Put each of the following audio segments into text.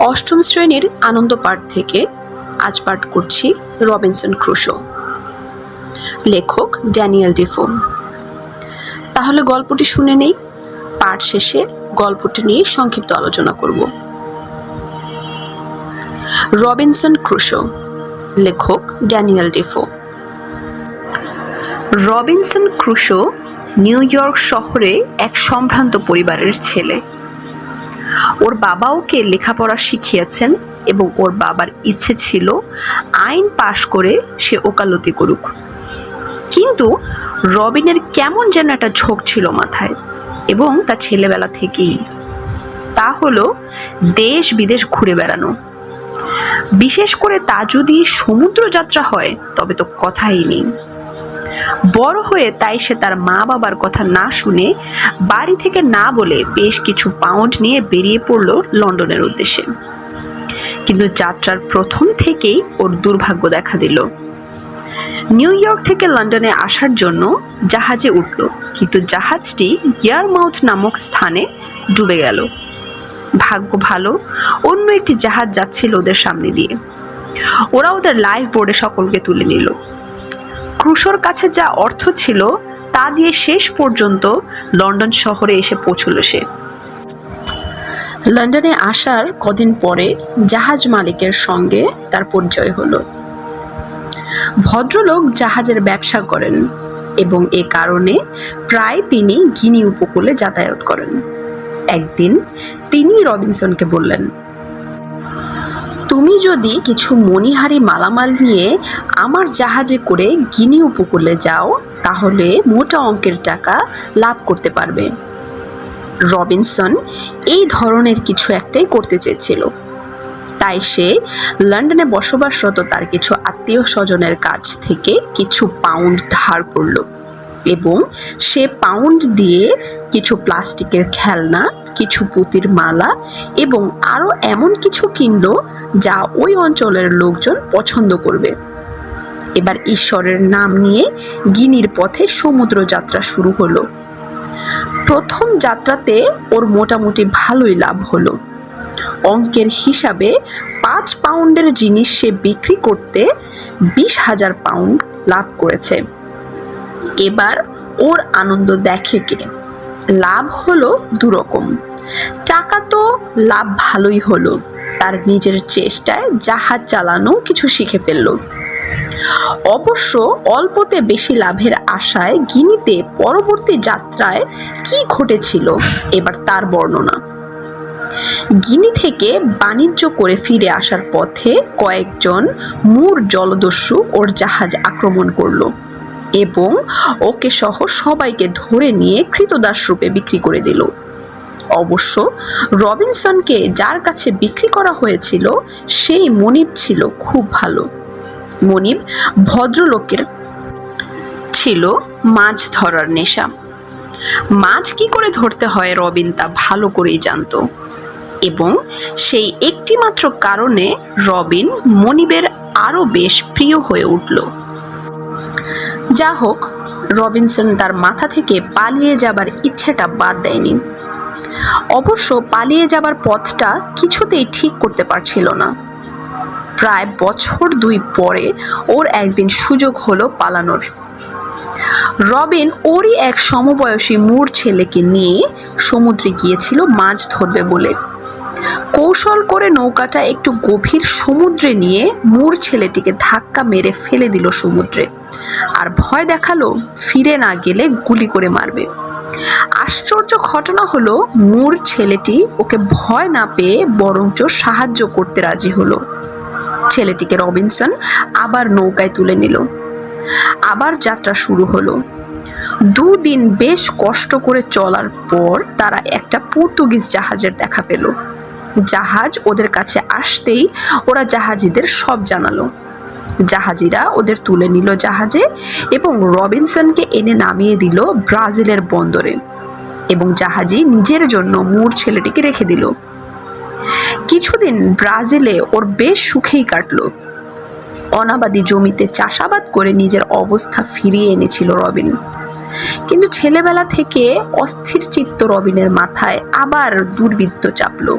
অষ্টম শ্রেণীর আনন্দ পাঠ থেকে আজ পাঠ করছি রবিনসন ক্রুশো। লেখক ড্যানিয়েল ডিফো। তাহলে গল্পটি শুনে নেই, পাঠ শেষে গল্পটি নিয়ে সংক্ষিপ্ত আলোচনা করব। রবিনসন ক্রুশো, লেখক Daniel Defoe. Robinson Crusoe new York শহরে এক সম্ভ্রান্ত পরিবারের ছেলে। ওর বাবা ওকে লেখাপড়া শিখিয়েছেন এবং ওর বাবার ইচ্ছে ছিল আইন পাশ করে সে ওকালতি করুক। কিন্তু রবিনের কেমন যেন একটা ঝোঁক ছিল মাথায়, এবং তার ছেলেবেলা থেকেই। তা হলো দেশ বিদেশ ঘুরে বেড়ানো। বিশেষ করে তা যদি সমুদ্র যাত্রা হয় তবে তো কথাই নেই। বড় হয়ে তাই সে তার মা বাবার কথা না শুনে বাড়ি থেকে না বলে বেশ কিছু পাউন্ড নিয়ে বেরিয়ে পড়ল লন্ডনের উদ্দেশ্যে। কিন্তু যাত্রার প্রথম থেকেই ওর দুর্ভাগ্য দেখা দিল। নিউ ইয়র্ক থেকে লন্ডনে আসার জন্য জাহাজে উঠল, কিন্তু জাহাজটি ইয়ারমাউথ নামক স্থানে ডুবে গেল। ভাগ্য ভালো, অন্য একটি জাহাজ যাচ্ছিল ওদের সামনে দিয়ে। ওরা ওদের লাইফ বোর্ডে সকলকে তুলে নিল। ক্রুশোর কাছে যা অর্থ ছিল তা দিয়ে শেষ পর্যন্ত লন্ডন শহরে এসে পৌঁছল সে। লন্ডনে আসার কদিন পরে জাহাজ মালিকের সঙ্গে তার পরিচয় হলো। ভদ্রলোক জাহাজের ব্যবসা করেন এবং এ কারণে প্রায় তিনি গিনি উপকূলে যাতায়াত করেন। একদিন তিনি রবিনসনকে বললেন, তুমি যদি কিছু মণিহারি মালামাল নিয়ে আমার জাহাজে করে গিনি উপকূলে যাও তাহলে মোটা অঙ্কের টাকা লাভ করতে পারবে। রবিনসন এই ধরনের কিছু একটাই করতে চেয়েছিল। তাই সে লন্ডনে বসবাসরত তার কিছু আত্মীয় স্বজনের কাছ থেকে কিছু পাউন্ড ধার করল এবং সে পাউন্ড দিয়ে কিছু প্লাস্টিকের খেলনা, কিছু পুঁতির মালা এবং আরও এমন কিছু কিনল যা ওই অঞ্চলের লোকজন পছন্দ করবে। এবার ঈশ্বরের নাম নিয়ে গিনির পথে সমুদ্র যাত্রা শুরু হলো। প্রথম যাত্রাতে ওর মোটামুটি ভালোই লাভ হলো। অঙ্কের হিসাবে 5 পাউন্ডের জিনিস সে বিক্রি করতে 20,000 পাউন্ড লাভ করেছে। এবার ওর আনন্দ দেখে কে? লাভ হলো দুরকম। টাকা তো লাভ ভালোই হলো, তার নিজের চেষ্টায় জাহাজ চালানো কিছু শিখে ফেলল। অবশ্য অল্পতে বেশি লাভের আশায় গিনিতে পরবর্তী যাত্রায় কি ঘটেছিল এবার তার বর্ণনা। গিনি থেকে বাণিজ্য করে ফিরে আসার পথে কয়েকজন মুর জলদস্যু ওর জাহাজ আক্রমণ করলো এবং ওকে সহ সবাইকে ধরে নিয়ে ক্রীতদাস রূপে বিক্রি করে দিল। অবশ্য রবিনসনকে যার কাছে বিক্রি করা হয়েছিল সেই মনিব ছিল খুব ভালো। মনিব ভদ্রলোকের ছিল মাছ ধরার নেশা। মাছ কি করে ধরতে হয় রবিন তা ভালো করেই জানত, এবং সেই একটি মাত্র কারণে রবিন মনিবের আরো বেশ প্রিয় হয়ে উঠল। যা হোক, রবিনসন তার মাথা থেকে পালিয়ে যাবার ইচ্ছেটা বাদ দেয়নি। অবশ্য পালিয়ে যাবার পথটা কিছুতেই ঠিক করতে পারছিল না। প্রায় বছর 2 পরে ওর একদিন সুযোগ হলো পালানোর। রবিন ওরই এক সমবয়সী মুর ছেলেকে নিয়ে সমুদ্রে গিয়েছিল মাছ ধরবে বলে। কৌশল করে নৌকাটা একটু গভীর সমুদ্রে নিয়ে মুর ছেলেটিকে ধাক্কা মেরে ফেলে দিল সমুদ্রে, আর ভয় দেখালো ফিরে না গেলে গুলি করে মারবে। আশ্চর্য ঘটনা হলো মুর ছেলেটি ওকে ভয় না পেয়ে বরঞ্চ সাহায্য করতে রাজি হলো। ছেলেটিকে রবিনসন আবার নৌকায় তুলে নিল। আবার যাত্রা শুরু হলো। 2 দিন বেশ কষ্ট করে চলার পর তারা একটা পর্তুগিজ জাহাজের দেখা পেল। জাহাজ ওদের কাছে আসতেই ওরা জাহাজিদের সব জানালো। জাহাজিরা ওদের তুলে নিল জাহাজে এবং রবিনসনকে এনে নামিয়ে দিল ব্রাজিলের বন্দরে, এবং জাহাজি নিজের জন্য মুর ছেলেটিকে রেখে দিল। কিছুদিন ব্রাজিলে ওর বেশ সুখেই কাটলো। অনাবাদি জমিতে চাষাবাদ করে নিজের অবস্থা ফিরিয়ে এনেছিল রবিন। কিন্তু ছেলেবেলা থেকে অস্থির চিত্ত রবিনের মাথায় আবার দুর্বৃত্ত চাপলো।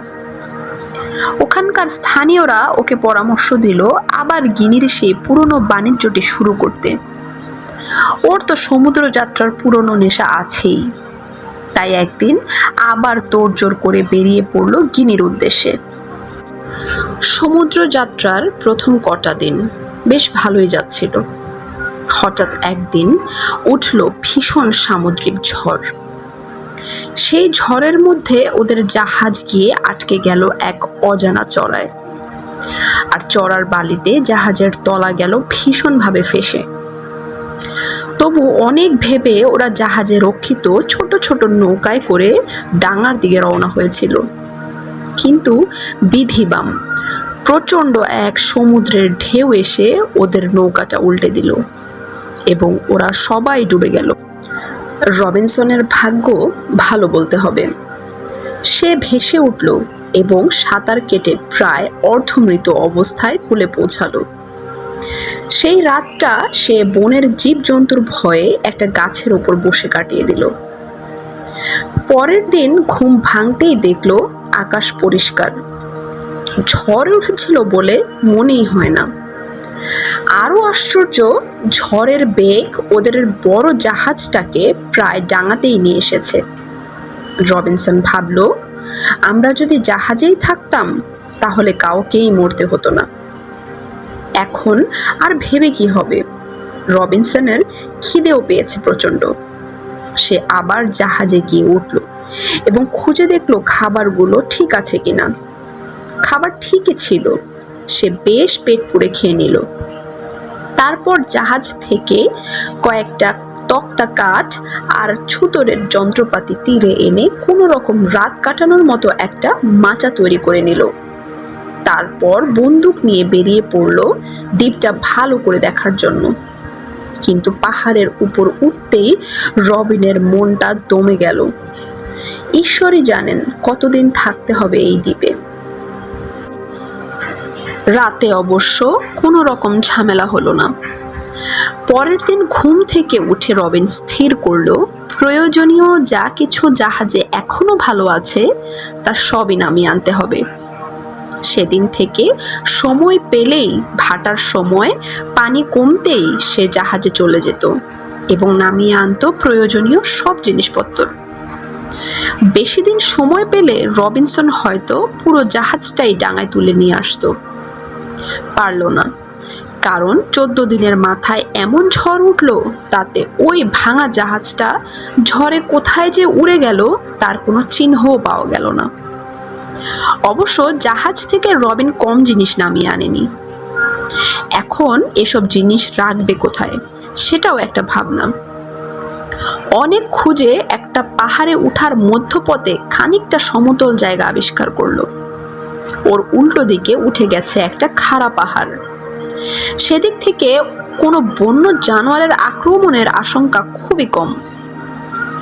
ওখানকার স্থানীয়রা ওকে পরামর্শ দিল আবার গিনির সেই পুরনো বাণিজ্যটি শুরু করতে। ওর তো সমুদ্র যাত্রার পুরনো নেশা আছেই। তাই একদিন আবার তোড়জোড় করে বেরিয়ে পড়ল গিনির উদ্দেশ্যে। সমুদ্র যাত্রার প্রথম কটা দিন বেশ ভালোই যাচ্ছিল। হঠাৎ একদিন উঠল ভীষণ সামুদ্রিক ঝড়। সেই ঝড়ের মধ্যে ওদের জাহাজ গিয়ে আটকে গেল এক অজানা চড়ায়। আর চড়ার বালিতে জাহাজের তলা গেল ভীষণভাবে ফেঁসে। তবু অনেক ভেবে ওরা জাহাজে রক্ষিত ছোট ছোট নৌকায় করে ডাঙার দিকে রওনা হয়েছিল। কিন্তু বিধিবাম প্রচণ্ড এক সমুদ্রের ঢেউ এসে ওদের নৌকাটা উল্টে দিল এবং ওরা সবাই ডুবে গেল। রবিনসনের ভাগ্য ভালো বলতে হবে। সে ভেসে উঠল এবং সাঁতার কেটে প্রায় অর্ধমৃত অবস্থায় কূলে পৌঁছালো। সেই রাতটা সে বনের জীবজন্তুর ভয়ে একটা গাছের ওপর বসে কাটিয়ে দিল। পরের দিন ঘুম ভাঙতেই দেখল আকাশ পরিষ্কার। ঝড় উঠেছিল বলে মনেই হয় না। আরো আশ্চর্য, ঝড়ের বেগ ওদের বড় জাহাজটাকে প্রায় ডাঙাতেই নিয়ে এসেছে। রবিনসন ভাবল, আমরা যদি জাহাজেই থাকতাম তাহলে কাউকেই মরতে হতো না। এখন আর ভেবে কি হবে? রবিনসনের খিদেও পেয়েছে প্রচন্ড। সে আবার জাহাজে গিয়ে উঠল এবং খুঁজে দেখলো খাবারগুলো ঠিক আছে কিনা। খাবার ঠিকই ছিল। সে বেশ পেট পুড়ে খেয়ে নিল। তারপর জাহাজ থেকে কয়েকটা তক্তা কাঠ আর ছুতোরের যন্ত্রপাতি তীরে এনে কোনো রকম রাত কাটানোর মতো একটা মাচা তৈরি করে নিল। তারপর বন্দুক নিয়ে বেরিয়ে পড়ল দ্বীপটা ভালো করে দেখার জন্য। কিন্তু পাহাড়ের উপর উঠতেই রবিনের মনটা দমে গেল। ঈশ্বরই জানেন কতদিন থাকতে হবে এই দ্বীপে। রাতে অবশ্য কোনো রকম ঝামেলা হলো না। পরের দিন ঘুম থেকে উঠে রবিন স্থির করল প্রয়োজনীয় যা কিছু জাহাজে এখনো ভালো আছে তা সবই নামিয়ে আনতে হবে। সেদিন থেকে সময় পেলেই ভাটার সময় পানি কমতেই সে জাহাজে চলে যেত এবং নামিয়ে আনতো প্রয়োজনীয় সব জিনিসপত্র। বেশি দিন সময় পেলে রবিনসন হয়তো পুরো জাহাজটাই ডাঙায় তুলে নিয়ে আসতো। পারল না, কারণ 14 দিনের মাথায় এমন ঝড় উঠল তাতে ওই ভাঙা জাহাজটা ঝড়ে কোথায় যে উড়ে গেল তার কোনো চিহ্নও পাওয়া গেল না। অবশ্য জাহাজ থেকে রবিন কম জিনিস নামিয়ে আনেনি। এখন এসব জিনিস রাখবে কোথায় সেটাও একটা ভাবনা। অনেক খুঁজে একটা পাহাড়ে উঠার মধ্যপথে খানিকটা সমতল জায়গা আবিষ্কার করলো। ওর উল্টো দিকে উঠে গেছে একটা খাড়া পাহাড়। সেদিক থেকে কোনো বন্য জানোয়ারের আক্রমণের আশঙ্কা খুবই কম।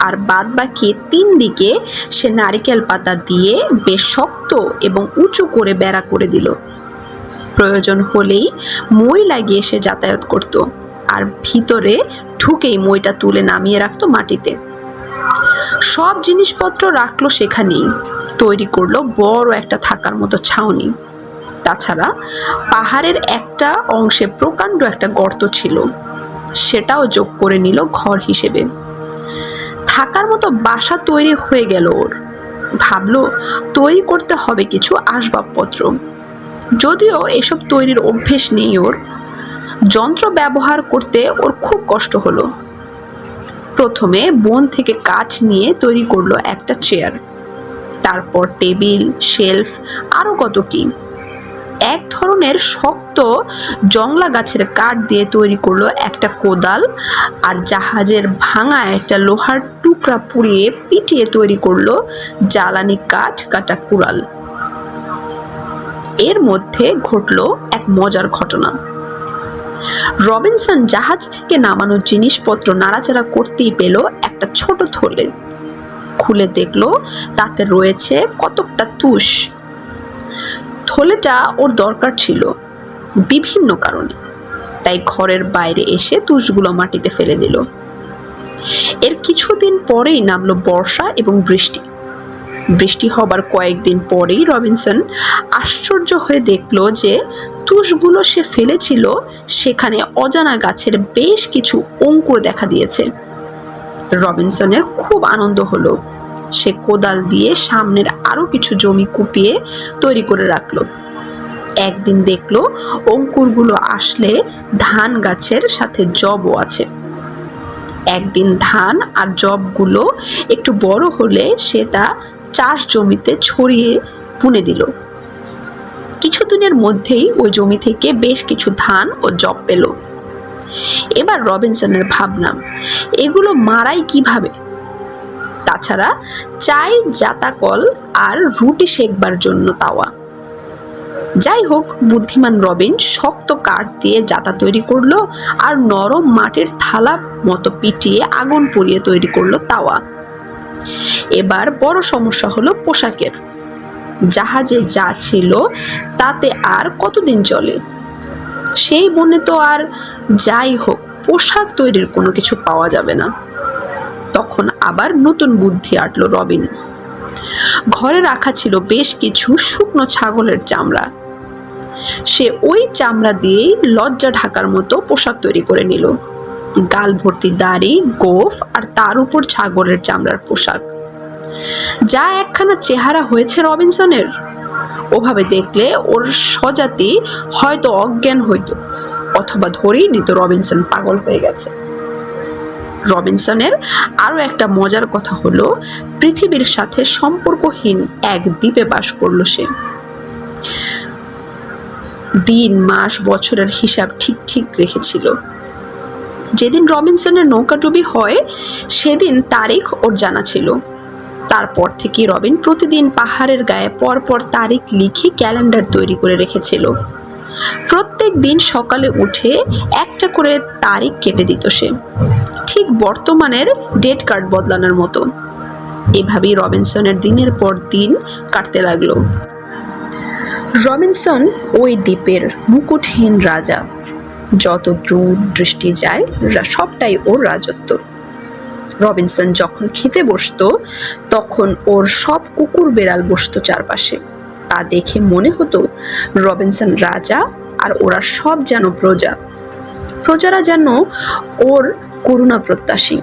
আর বাদ বাকি 3 দিকে সে নারিকেল পাতা দিয়ে বেশ শক্ত এবং উঁচু করে বেড়া করে দিল। প্রয়োজন হলেই মই লাগিয়ে সে যাতায়াত করত আর ভিতরে ঢুকেই মইটা তুলে নামিয়ে রাখতো মাটিতে। সব জিনিসপত্র রাখলো সেখানেই। তৈরি করলো বড় একটা থাকার মতো ছাউনি। তাছাড়া পাহাড়ের একটা অংশে প্রকাণ্ড একটা গর্ত ছিল, সেটাও যোগ করে নিল ঘর হিসেবে। থাকার মতো বাসা তৈরি হয়ে গেল ওর। ভাবলো তৈরি করতে হবে কিছু আসবাবপত্র। যদিও এসব তৈরির অভ্যেস নেই ওর, যন্ত্র ব্যবহার করতে ওর খুব কষ্ট হলো। প্রথমে বন থেকে কাঠ নিয়ে তৈরি করলো একটা চেয়ার, তারপর টেবিল, শেলফ, আরো কত কি। এক ধরনের শক্ত জংলা গাছের কাঠ দিয়ে তৈরি করলো একটা কোদাল, আর জাহাজের ভাঙা একটা লোহার টুকরা পুড়িয়ে পিটিয়ে তৈরি করলো জ্বালানি কাঠ কাটা কুড়াল। এর মধ্যে ঘটলো এক মজার ঘটনা। রবিনসন জাহাজ থেকে নামানো জিনিসপত্র নাড়াচাড়া করতেই পেল একটা ছোট থলে। খুলে দেখলো তাতে রয়েছে কতকটা তুষ। থলেটা ওর দরকার ছিল বিভিন্ন কারণে, তাই ঘরের বাইরে এসে তুষগুলো মাটিতে ফেলে দিল। এর কিছুদিন পরেই নামলো বর্ষা এবং বৃষ্টি। বৃষ্টি হবার কয়েকদিন পরেই রবিনসন আশ্চর্য হয়ে দেখল যে তুষগুলো সে ফেলেছিল সেখানে অজানা গাছের বেশ কিছু অঙ্কুর দেখা দিয়েছে। রবিনসনের খুব আনন্দ হলো। সে কোদাল দিয়ে সামনের আরো কিছু জমি কুপিয়ে তৈরি করে রাখলো। একদিন দেখলো অঙ্কুরগুলো আসলে ধান গাছের সাথে জবও আছে। একদিন ধান আর জবগুলো একটু বড় হলে সে তা চাষ জমিতে ছড়িয়ে বুনে দিল। কিছুদিনের মধ্যেই ওই জমি থেকে বেশ কিছু ধান ও জব পেল। এবার রবিনসনের ভাবনা, এগুলো মারাই কিভাবে? তাছাড়া চাই জাতাকল আর রুটি সেকবার জন্য তাওয়া। যাই হোক, বুদ্ধিমান রবিন শক্ত কাঠ দিয়ে জাতা তৈরি করলো আর নরম মাটির থালা মতো পিটিয়ে আগুন পুড়িয়ে তৈরি করলো তাওয়া। এবার বড় সমস্যা হলো পোশাকের। জাহাজে যা ছিল তাতে আর কতদিন চলে? সেই বনে তো আর যাই হোক পোশাক তৈরির কোনো কিছু পাওয়া যাবে না। তখন আবার নতুন বুদ্ধি আটলো রবিন। ঘরে রাখা ছিল বেশ কিছু শুকনো ছাগলের চামড়া। সে ওই চামড়া দিয়েই লজ্জা ঢাকার মতো পোশাক তৈরি করে নিল। গাল ভর্তি দাড়ি, গোঁফ আর তার উপর ছাগলের চামড়ার পোশাক। যা একখানা চেহারা হয়েছে রবিনসনের! ওভাবে দেখলে ওর স্বজাতি হয়তো অজ্ঞান হইতো, অথবা ধরেই নিত রবিনসন পাগল হয়ে গেছে। রবিনসনের আরো একটা মজার কথা হলো, পৃথিবীর সাথে সম্পর্কহীন এক দ্বীপে বাস করলো সে। দিন, মাস, বছরের হিসাব ঠিক ঠিক রেখেছিল। যেদিন রবিনসনের নৌকাডুবি হয় সেদিন তারিখ ওর জানা ছিল। তারপর থেকে রবিন প্রতিদিন পাহাড়ের গায়ে পরপর তারিখ লিখে ক্যালেন্ডার তৈরি করে রেখেছিল। প্রত্যেক দিন সকালে উঠে একটা করে তারিখ কেটে দিত সে, ঠিক বর্তমানের ডেট কার্ড বদলানোর মতো। এভাবেই রবিনসনের দিনের পর দিন কাটতে লাগলো। রবিনসন ওই দ্বীপের মুকুটহীন রাজা। যত দূর দৃষ্টি যায় সবটাই ওর রাজত্ব। রবিনসন যখন খেতে বসতো তখন ওর সব কুকুর বেড়াল বসতো চারপাশে। তা দেখে মনে হতো রবিনসন রাজা আর ওরা সব যেন প্রজা। প্রজারা যেন ওর করুণা প্রত্যাশী।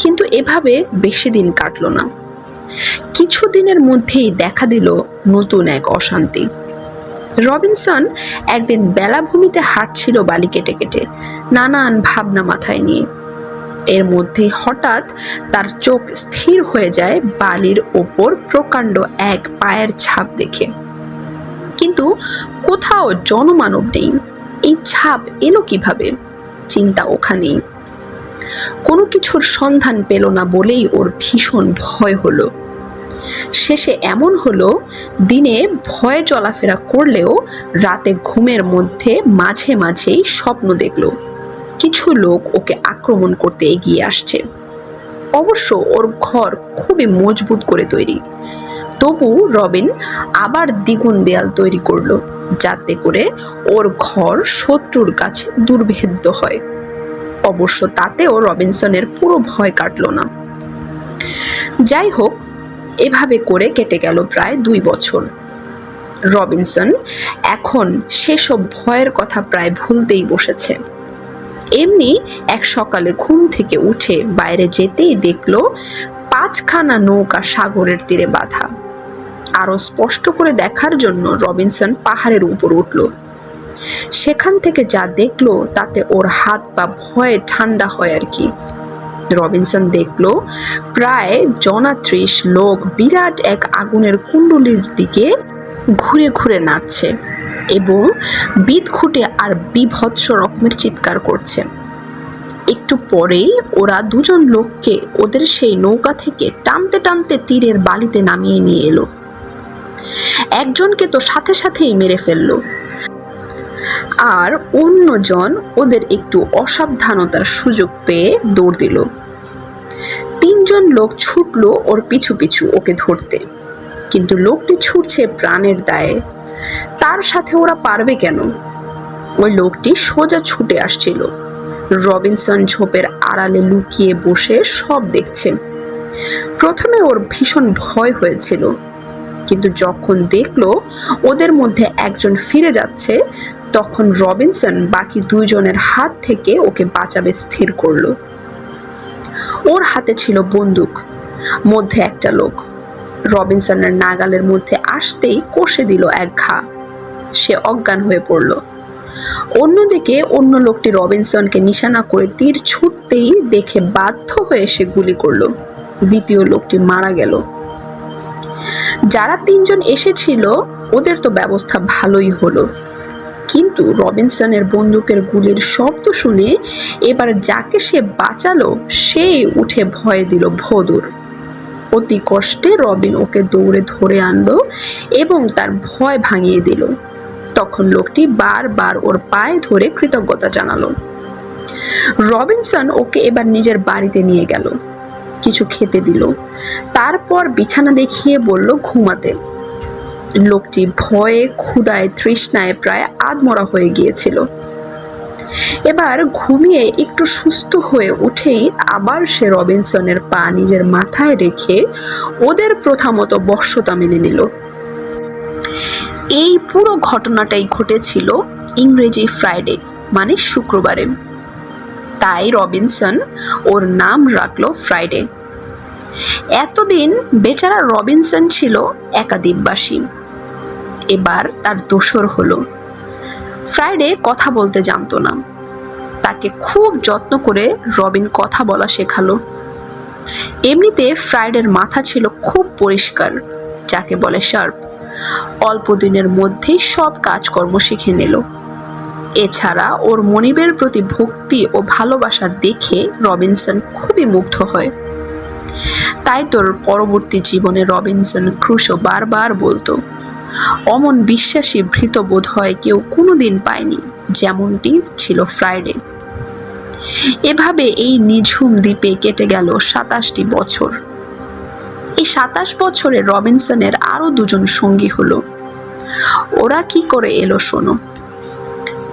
কিন্তু এভাবে বেশি দিন কাটলো না। কিছুদিনের মধ্যেই দেখা দিল নতুন এক অশান্তি। রবিনসন একদিন বেলাভূমিতে হাঁটছিল বালি কেটে কেটে, নানান ভাবনা মাথায় নিয়ে। এর মধ্যে হঠাৎ তার চোখ স্থির হয়ে যায় বালির ওপর প্রকাণ্ড এক পায়ের ছাপ দেখে। কিন্তু কোথাও জনমানব নেই। এই ছাপ এলো কিভাবে? চিন্তা ওখানেই। কোনো কিছুর সন্ধান পেল না বলেই ওর ভীষণ ভয় হলো। শেষে এমন হলো, দিনে ভয়ে চলাফেরা করলেও রাতে ঘুমের মধ্যে মাঝে মাঝেই স্বপ্ন দেখলো কিছু লোক ওকে আক্রমণ করতে এগিয়ে আসছে। অবশ্য ওর ঘর খুবই মজবুত করে তৈরি। তবু রবিন আবার দ্বিগুণ দেয়াল তৈরি করলো, যাতে করে ওর ঘর শত্রুর কাছে দুর্ভেদ্য হয়। অবশ্য তাতেও রবিনসনের পুরো ভয় কাটলো না। যাই হোক, এভাবে করে কেটে গেল প্রায় 2 বছর। রবিনসন এখন সেসব ভয়ের কথা প্রায় ভুলতেই বসেছে। এমনি এক সকালে ঘুম থেকে উঠে বাইরে যেতেই দেখলো 5খানা নৌকা সাগরের তীরে বাঁধা। আরো স্পষ্ট করে দেখার জন্য রবিনসন পাহাড়ের উপর উঠল। সেখান থেকে যা দেখলো তাতে ওর হাত পা ভয়ে ঠান্ডা হয় আর কি। রবিনসন দেখলো প্রায় 30 লোক বিরাট এক আগুনের কুণ্ডলীর দিকে ঘুরে ঘুরে নাচছে এবং বিদঘুটে আর বিভৎস রকমের চিৎকার করছে। একটু পরেই ওরা 2জন লোককে ওদের সেই নৌকা থেকে টানতে টানতে তীরের বালিতে নামিয়ে নিয়ে এলো। একজনকে তো সাথে সাথেই মেরে ফেললো, আর অন্যজন ওদের একটু অসাবধানতার সুযোগ পেয়ে দৌড় দিল। 3জন লোক ছুটলো ওর পিছু পিছু ওকে ধরতে, কিন্তু লোকটি ছুটছে প্রাণের দায়ে। তার সাথে ওরা পারবে কেন? ওই লোকটি সোজা ছুটে আসছিল। রবিনসন ঝোপের আড়ালে লুকিয়ে বসে সব দেখছে। প্রথমে ওর ভীষণ ভয় হয়েছিল, কিন্তু যখন দেখলো ওদের মধ্যে একজন ফিরে যাচ্ছে, তখন রবিনসন বাকি দুইজনের হাত থেকে ওকে বাঁচাবে স্থির করলো। ওর হাতে ছিল বন্দুক, মধ্যে একটা লোক। রবিনসনের নাগালের মধ্যে আসতেই কষে দিল এক ঘা। সে অজ্ঞান হয়ে পড়ল। অন্যদিকে অন্য লোকটি রবিনসনকে নিশানা করে তীর ছুটতেই দেখে বাধ্য হয়ে সে গুলি করলো। দ্বিতীয় লোকটি মারা গেল। যারা তিনজন এসেছিল ওদের তো ব্যবস্থা ভালোই হলো, কিন্তু রবিনসনের বন্দুকের গুলির শব্দ শুনে এবার যাকে সে বাঁচালো সেই উঠে ভয় দিল ভোঁদুর। অতি কষ্টে রবিন ওকে দৌড়ে ধরে আনলো এবং তার ভয় ভাঙিয়ে দিল। তখন লোকটি বারবার ওর পায়ে ধরে কৃতজ্ঞতা জানালো। রবিনসন ওকে এবার নিজের বাড়িতে নিয়ে গেল, কিছু খেতে দিল, তারপর বিছানা দেখিয়ে বলল ঘুমাতে। লোকটি ভয়ে ক্ষুধায় তৃষ্ণায় প্রায় আধমরা হয়ে গিয়েছিল। এবার ঘুমিয়ে একটু সুস্থ হয়ে উঠেই আবার সে রবিনসনের পা নিজের মাথায় রেখে ওদের প্রথা মতো বশ্যতা মেনে নিল। এই পুরো ঘটনাটাই ঘটেছিল ইংরেজি ফ্রাইডে মানে শুক্রবারে। তাই রবিনসন ওর নাম রাখলো ফ্রাইডে। এতদিন বেচারা রবিনসন ছিল একা দ্বীপবাসী। এবার তার দোসর হলো। ফ্রাইডে কথা বলতে জানতো না। তাকে খুব যত্ন করে রবিন কথা বলা শেখালো। এমনিতে ফ্রাইডের মাথা ছিল খুব পরিষ্কার, যাকে বলে শার্প। অল্প দিনের মধ্যেই সব কাজকর্ম শিখে নিল। এছাড়া ওর মনিবের প্রতি ভক্তি ও ভালোবাসা দেখে রবিনসন খুবই মুগ্ধ হয়। তাই তোর পরবর্তী জীবনে রবিনসন ক্রুশো বারবার বলতো, অমন বিশ্বাসী ভৃত বোধ হয় কেউ কোনোদিন পায়নি যেমনটি ছিল ফ্রাইডে। এভাবে এই নিঝুম দ্বীপে কেটে গেল 27টি বছর। এই 27 বছরে রবিনসনের আরো দুজন সঙ্গী হলো। ওরা কি করে এলো শোনো।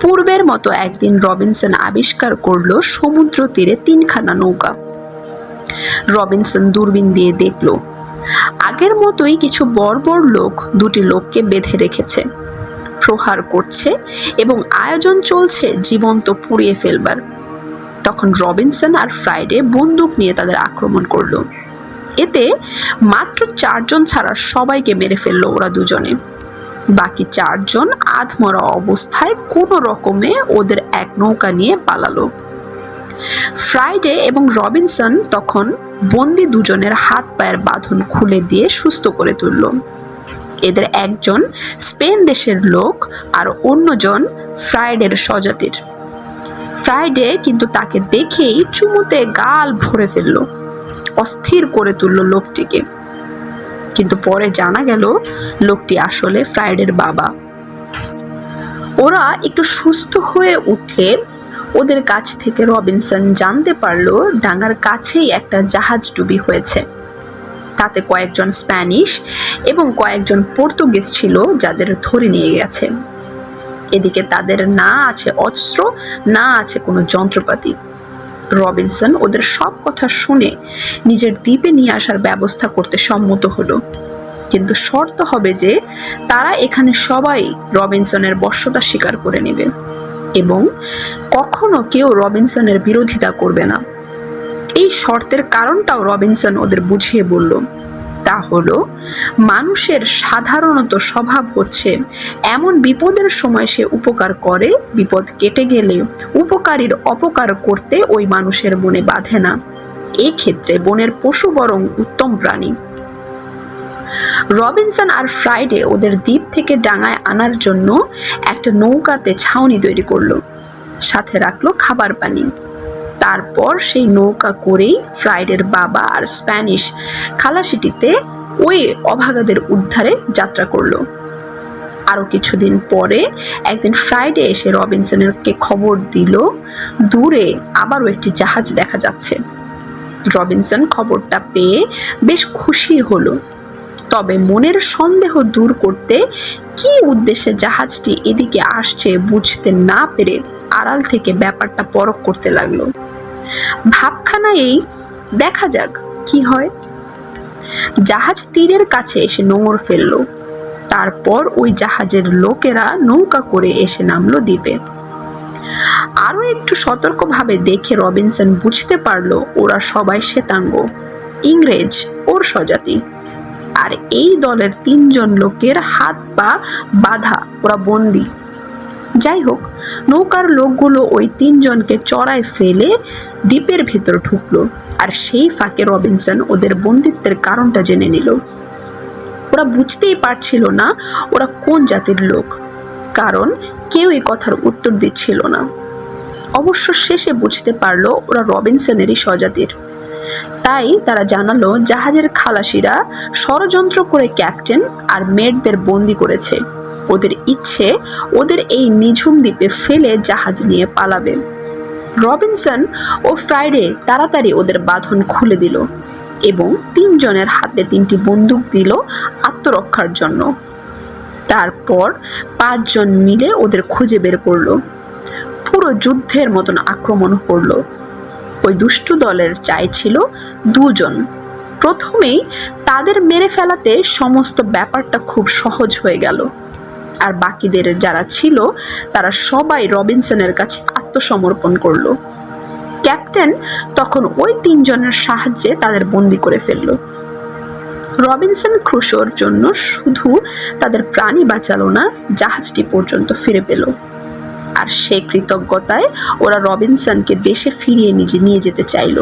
পূর্বের মতো একদিন রবিনসন আবিষ্কার করলো সমুদ্র তীরে 3খানা নৌকা। রবিনসন দূরবীন দিয়ে দেখলো আগের মতোই কিছু বর্বর লোক দুটি লোককে বেঁধে রেখেছে, প্রহার করছে এবং আয়োজন চলছে জীবন্ত পুড়িয়ে ফেলবার। তখন রবিনসন আর ফ্রাইডে বন্দুক নিয়ে তাদের আক্রমণ করলো। এতে মাত্র 4 জন ছাড়া সবাইকে মেরে ফেললো ওরা দুজনে। বাকি 4 জন আধমরা অবস্থায় কোনো রকমে ওদের এক নৌকা নিয়ে পালালো। ফ্রাইডে এবং রবিনসন তখন বন্দি দুজনের হাত পায়ের বাঁধন খুলে দিয়ে সুস্থ করে তুলল। এদের একজন স্পেন দেশের লোক আর অন্যজন ফ্রাইডের স্বজাতির। ফ্রাইডে কিন্তু তাকে দেখেই চুমুতে গাল ভরে ফেলল, অস্থির করে তুলল লোকটিকে। কিন্তু পরে জানা গেল লোকটি আসলে ফ্রাইডের বাবা। ওরা একটু সুস্থ হয়ে উঠলে ওদের কাছ থেকে রবিনসন জানতে পারল ডাঙার কাছেই একটা জাহাজডুবি হয়েছে। তাতে কয়েকজন স্প্যানিশ এবং কয়েকজন পর্তুগিজ ছিল যাদের ধরে নিয়ে গেছে। এদিকে তাদের না আছে অস্ত্র, না আছে কোনো যন্ত্রপাতি। রবিনসন ওদের সব কথা শুনে নিজের দ্বীপে নিয়ে আসার ব্যবস্থা করতে সম্মত হলো, কিন্তু শর্ত হবে যে তারা এখানে সবাই রবিনসনের বশ্যতা স্বীকার করে নেবে এবং কখনো কেউ রবিনসনের বিরোধিতা করবে না। এই শর্তের কারণটাও রবিনসন ওদের বুঝিয়ে বলল। তা হলো, মানুষের সাধারণত স্বভাব হচ্ছে এমন বিপদের সময় সে উপকার করে, বিপদ কেটে গেলে উপকারীর অপকার করতে ওই মানুষের মনে বাধে না। এই ক্ষেত্রে বনের পশু বরং উত্তম প্রাণী। রবিনসন আর ফ্রাইডে ওদের দ্বীপ থেকে ডাঙায় আনার জন্য একটা নৌকাতে ছাউনি তৈরি করলো, সাথে রাখলো খাবার পানি। তারপর সেই নৌকা করেই ফ্রাইডের বাবা আর স্প্যানিশ খালাসিটিতে ওই অভাগাদের উদ্ধারে যাত্রা করলো। আরো কিছুদিন পরে একদিন ফ্রাইডে এসে রবিনসনকে খবর দিল দূরে আবারও একটি জাহাজ দেখা যাচ্ছে। রবিনসন খবরটা পেয়ে বেশ খুশি হলো, তবে মনের সন্দেহ দূর করতে কি উদ্দেশ্যে জাহাজটি এদিকে আসছে বুঝতে না পেরে আড়াল থেকে ব্যাপারটা পরখ করতে লাগলো। ভাবখানা এই, দেখা যাক কি হয়? জাহাজ তীরের কাছে এসে নোঙর ফেলল। তারপর ওই জাহাজের লোকেরা নৌকা করে এসে নামলো দ্বীপে। আরো একটু সতর্কভাবে দেখে রবিনসন বুঝতে পারলো ওরা সবাই শ্বেতাঙ্গ, ইংরেজ ওর স্বজাতি। আর এই দলের 3 জন লোকের হাত পা বাঁধা, ওরা বন্দী। যাই হোক, নৌকার লোকগুলো ওই 3 জনকে চড়ায় ফেলে দ্বীপের ভেতর ঢুকলো। আর সেই ফাঁকে রবিনসন ওদের বন্দিত্বের কারণটা জেনে নিল। ওরা বুঝতেই পারছিল না ওরা কোন জাতির লোক, কারণ কেউ এই কথার উত্তর দিচ্ছিল না। অবশ্য শেষে বুঝতে পারলো ওরা রবিনসনেরই স্বজাতির। তাই তারা জানালো জাহাজের খালাসিরা ষড়যন্ত্র করে ক্যাপ্টেন আর মেটদের বন্দি করেছে। ওদের ইচ্ছে ওদের এই নিঝুম দ্বীপে ফেলে জাহাজ নিয়ে পালাবে। রবিনসন ও ফ্রাইডে তাড়াতাড়ি ওদের বাঁধন খুলে দিল এবং 3 জনের হাতে 3টি বন্দুক দিল আত্মরক্ষার জন্য। তারপর 5 জন মিলে ওদের খুঁজে বের করলো। পুরো যুদ্ধের মতন আক্রমণ করলো। ওই দুষ্টু দলের চাইছিল 2 জন। প্রথমেই তাদের মেরে ফেলাতে সমস্ত ব্যাপারটা খুব সহজ হয়ে গেল। আর বাকিদের যারা ছিল তারা সবাই রবিনসনের কাছে আত্মসমর্পণ করলো। ক্যাপ্টেন তখন ওই 3 জনের সাহায্যে তাদের বন্দি করে ফেলল। রবিনসন ক্রুশোর জন্য শুধু তাদের প্রাণী বাঁচালো না, জাহাজটি পর্যন্ত ফিরে পেল। আর সে কৃতজ্ঞতায় ওরা রবিনসনকে দেশে ফিরিয়ে নিয়ে যেতে চাইল।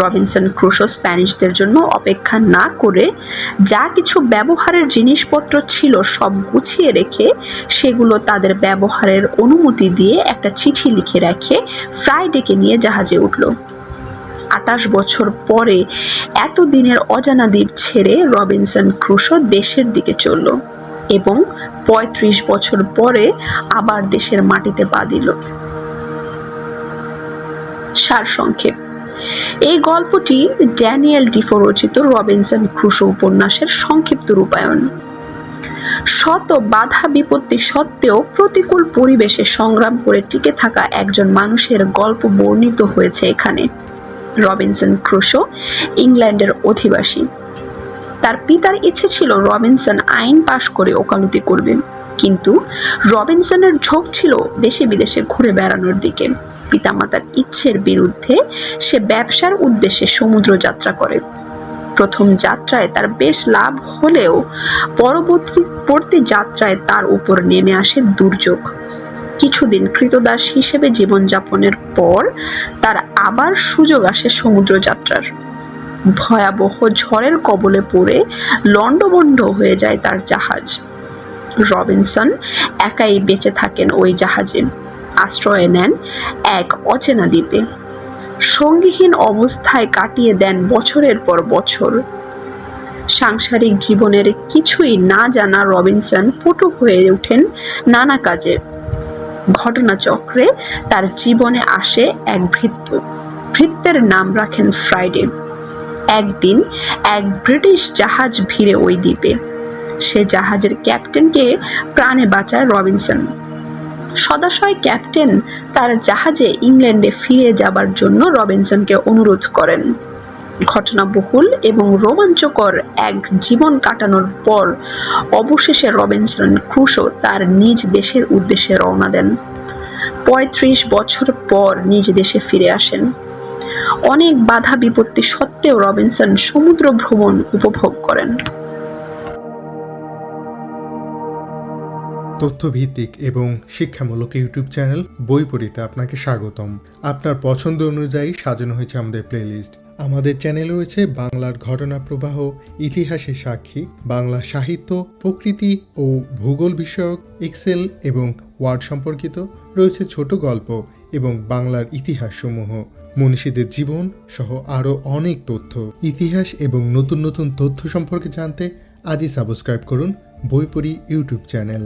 রবিনসন ক্রুশো স্প্যানিশদের জন্য অপেক্ষা না করে যা কিছু ব্যবহারের জিনিসপত্র ছিল সব গুছিয়ে রেখে সেগুলো তাদের ব্যবহারের অনুমতি দিয়ে একটা চিঠি লিখে রেখে ফ্রাইডেকে নিয়ে জাহাজে উঠল। 28 বছর পরে এতদিনের অজানা দ্বীপ ছেড়ে রবিনসন ক্রুশো দেশের দিকে চলল এবং 35 বছর পরে আবার দেশের মাটিতে পা দিল। সারসংক্ষেপ, এই গল্পটি ড্যানিয়েল ডিফো রচিত রবিনসন ক্রুশো উপন্যাসের সংক্ষিপ্ত রূপায়ণ। শত বাধা বিপত্তি সত্ত্বেও প্রতিকূল পরিবেশে সংগ্রাম করে টিকে থাকা একজন মানুষের গল্প বর্ণিত হয়েছে এখানে। রবিনসন ক্রুশো ইংল্যান্ডের অধিবাসী। তার পিতার ইচ্ছে ছিল রবিনসন আইন পাশ করে ওকালতি করবে, কিন্তু রবিনসনের ঝোঁক ছিল দেশে বিদেশে ঘুরে বেড়ানোর দিকে। পিতামাতার ইচ্ছের বিরুদ্ধে সে ব্যবসার উদ্দেশ্যে সমুদ্র যাত্রা করে। প্রথম যাত্রায় তার বেশ লাভ হলেও পরবর্তী যাত্রায় তার উপর নেমে আসে দুর্যোগ। কিছুদিন কৃতদাস হিসেবে জীবনযাপনের পর তার আবার সুযোগ আসে সমুদ্র যাত্রার। ভয়াবহ ঝড়ের কবলে পড়ে লন্ডভন্ড হয়ে যায় তার জাহাজ। রবিনসন একাই বেঁচে থাকেন ওই জাহাজে, আশ্রয় নেন এক অচেনা দ্বীপে। সঙ্গীহীন অবস্থায় কাটিয়ে দেন বছরের পর বছর। সাংসারিক জীবনের কিছুই না জানা রবিনসন পটু হয়ে ওঠেন নানা কাজে। ঘটনাচক্রে তার জীবনে আসে এক ভৃত্যের নাম রাখেন ফ্রাইডে। একদিন এক ব্রিটিশ জাহাজ ভিড়ে ওই দ্বীপে। সে জাহাজের ক্যাপ্টেনকে প্রাণে বাঁচায় রবিনসন। সদাশয় ক্যাপ্টেন তার জাহাজে ইংল্যান্ডে ফিরে যাবার জন্য রবিনসনকে অনুরোধ করেন। ঘটনাবহুল এবং রোমাঞ্চকর এক জীবন কাটানোর পর অবশেষে রবিনসন ক্রুশো তার নিজ দেশের উদ্দেশ্যে রওনা দেন। 35 বছর পর নিজ দেশে ফিরে আসেন। অনেক বাধা বিপত্তি সত্ত্বেও রবিনসন সমুদ্র ভ্রমণ উপভোগ করেন। তথ্যভিত্তিক এবং শিক্ষামূলক ইউটিউব চ্যানেল বইপড়িতে আপনাকে স্বাগতম। আপনার পছন্দ অনুযায়ী সাজানো হয়েছে আমাদের প্লেলিস্ট। আমাদের চ্যানেলে রয়েছে বাংলার ঘটনা প্রবাহ, ইতিহাসের সাক্ষী, বাংলা সাহিত্য, প্রকৃতি ও ভূগোল বিষয়ক, এক্সেল এবং ওয়ার্ড সম্পর্কিত, রয়েছে ছোট গল্প এবং বাংলার ইতিহাস সমূহ, মনীষীদের জীবন সহ আরও অনেক তথ্য। ইতিহাস এবং নতুন নতুন তথ্য সম্পর্কে জানতে আজই সাবস্ক্রাইব করুন বইপড়ি ইউটিউব চ্যানেল।